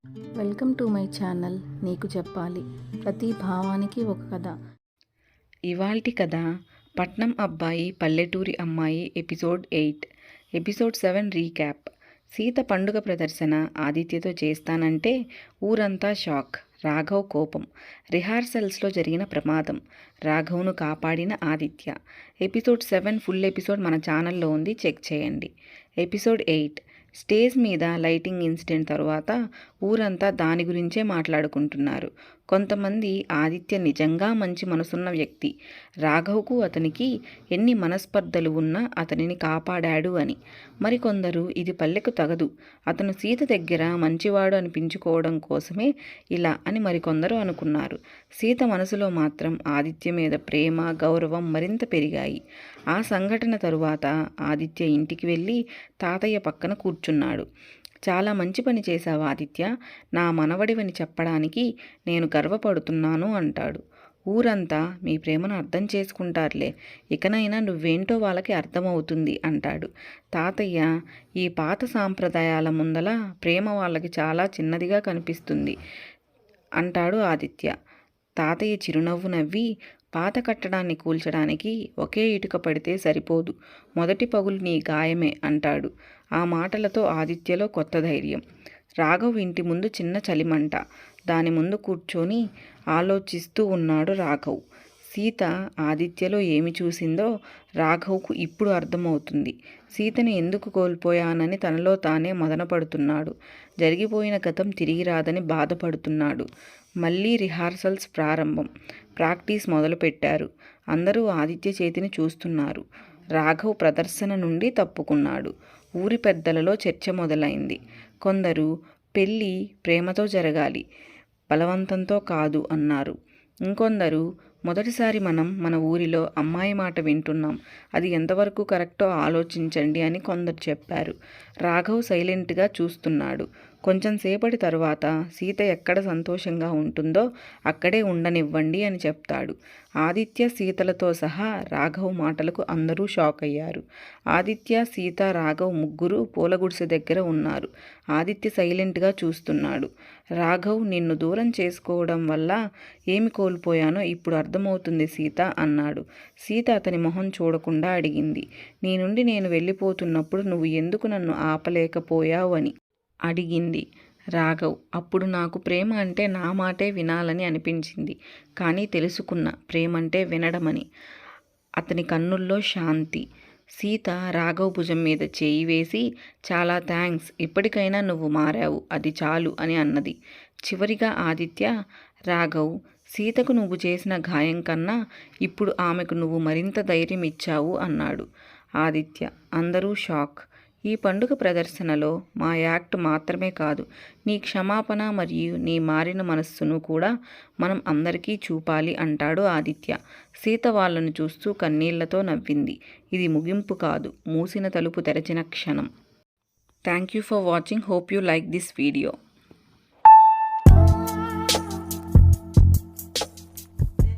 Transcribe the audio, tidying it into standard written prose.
Welcome to my channel. నీకు చెప్పాలి. ప్రతి భావానికి ఒక కథ. ఇవాల్టి కథ పట్నం అబ్బాయి పల్లెటూరి అమ్మాయి ఎపిసోడ్ 8. Episode 7 recap. సీత పండుగ ప్రదర్శన ఆదిత్యతో చేస్తానంటే ఊరంతా షాక్. రాఘవ్ కోపం. రిహార్సల్స్లో జరిగిన ప్రమాదం. రాఘవ్ను కాపాడిన ఆదిత్య. ఎపిసోడ్ 7 ఫుల్ ఎపిసోడ్ మన ఛానల్లో ఉంది, చెక్ చేయండి. ఎపిసోడ్ 8. స్టేజ్ మీద లైటింగ్ ఇన్సిడెంట్ తరువాత ఊరంతా దాని గురించే మాట్లాడుకుంటున్నారు. కొంతమంది ఆదిత్య నిజంగా మంచి మనసున్న వ్యక్తి, రాఘవ్కు అతనికి ఎన్ని మనస్పర్ధలు ఉన్నా అతనిని కాపాడాడు అని. మరికొందరు ఇది పల్లెకు తగదు, అతను సీత దగ్గర మంచివాడు అనిపించుకోవడం కోసమే ఇలా అని మరికొందరు అనుకున్నారు. సీత మనసులో మాత్రం ఆదిత్య మీద ప్రేమ, గౌరవం మరింత పెరిగాయి. ఆ సంఘటన తరువాత ఆదిత్య ఇంటికి వెళ్ళి తాతయ్య పక్కన కూర్చున్నాడు. చాలా మంచి పని చేశావు ఆదిత్య, నా మనవడివని చెప్పడానికి నేను గర్వపడుతున్నాను అంటాడు. ఊరంతా మీ ప్రేమను అర్థం చేసుకుంటారులే, ఇకనైనా నువ్వేంటో వాళ్ళకి అర్థమవుతుంది అంటాడు. తాతయ్య, ఈ పాత సాంప్రదాయాల ముందల ప్రేమ వాళ్ళకి చాలా చిన్నదిగా కనిపిస్తుంది అంటాడు ఆదిత్య. తాతయ్య చిరునవ్వు నవ్వి, పాత కట్టడాన్ని కూల్చడానికి ఒకే ఇటుక పడితే సరిపోదు, మొదటి పగులు నీ గాయమే అంటాడు. ఆ మాటలతో ఆదిత్యలో కొత్త ధైర్యం. రాఘవ్ ఇంటి ముందు చిన్న చలిమంట, దాని ముందు కూర్చొని ఆలోచిస్తూ ఉన్నాడు రాఘవ్. సీత ఆదిత్యలో ఏమి చూసిందో రాఘవ్కు ఇప్పుడు అర్థమవుతుంది. సీతని ఎందుకు కోల్పోయానని తనలో తానే మదనపడుతున్నాడు. జరిగిపోయిన గతం తిరిగి రాదని బాధపడుతున్నాడు. మళ్ళీ రిహార్సల్స్ ప్రారంభం. ప్రాక్టీస్ మొదలుపెట్టారు. అందరూ ఆదిత్య చేతిని చూస్తున్నారు. రాఘవ్ ప్రదర్శన నుండి తప్పుకున్నాడు. ఊరి పెద్దలలో చర్చ మొదలైంది. కొందరు పెళ్ళి ప్రేమతో జరగాలి, బలవంతంతో కాదు అన్నారు. ఇంకొందరు మొదటిసారి మనం మన ఊరిలో అమ్మాయి మాట వింటున్నాం, అది ఎంతవరకు కరెక్టో ఆలోచించండి అని కొందరు చెప్పారు. రాఘవ్ సైలెంట్గా చూస్తున్నాడు. కొంచెం సేపటి తరువాత సీత ఎక్కడ సంతోషంగా ఉంటుందో అక్కడే ఉండనివ్వండి అని చెప్తాడు. ఆదిత్య, సీతలతో సహా రాఘవ్ మాటలకు అందరూ షాక్ అయ్యారు. ఆదిత్య, సీత, రాఘవ్ ముగ్గురు పూల గుడిసె దగ్గర ఉన్నారు. ఆదిత్య సైలెంట్గా చూస్తున్నాడు. రాఘవ్, నిన్ను దూరం చేసుకోవడం వల్ల ఏమి కోల్పోయానో ఇప్పుడు అర్థమవుతుంది సీత అన్నాడు. సీత అతని మొహం చూడకుండా అడిగింది, నీ నుండి నేను వెళ్ళిపోతున్నప్పుడు నువ్వు ఎందుకు నన్ను ఆపలేకపోయావు అని అడిగింది. రాఘవ్, అప్పుడు నాకు ప్రేమ అంటే నా మాటే వినాలని అనిపించింది, కానీ తెలుసుకున్న ప్రేమంటే వినడమని. అతని కన్నుల్లో శాంతి. సీత రాఘవ్ భుజం మీద చేయి వేసి, చాలా థ్యాంక్స్, ఇప్పటికైనా నువ్వు మారావు, అది చాలు అని అన్నది. చివరిగా ఆదిత్య, రాఘవ్, సీతకు నువ్వు చేసిన గాయం కన్నా ఇప్పుడు ఆమెకు నువ్వు మరింత ధైర్యం ఇచ్చావు అన్నాడు. ఆదిత్య. అందరూ షాక్. ఈ పండుగ ప్రదర్శనలో మా యాక్ట్ మాత్రమే కాదు, నీ క్షమాపణ మరియు నీ మారిన మనస్సును కూడా మనం అందరికీ చూపాలి అంటాడు ఆదిత్య. సీత వాళ్ళను చూస్తూ కన్నీళ్లతో నవ్వింది. ఇది ముగింపు కాదు, మూసిన తలుపు తెరచిన క్షణం. Thank you for watching. Hope you like this video.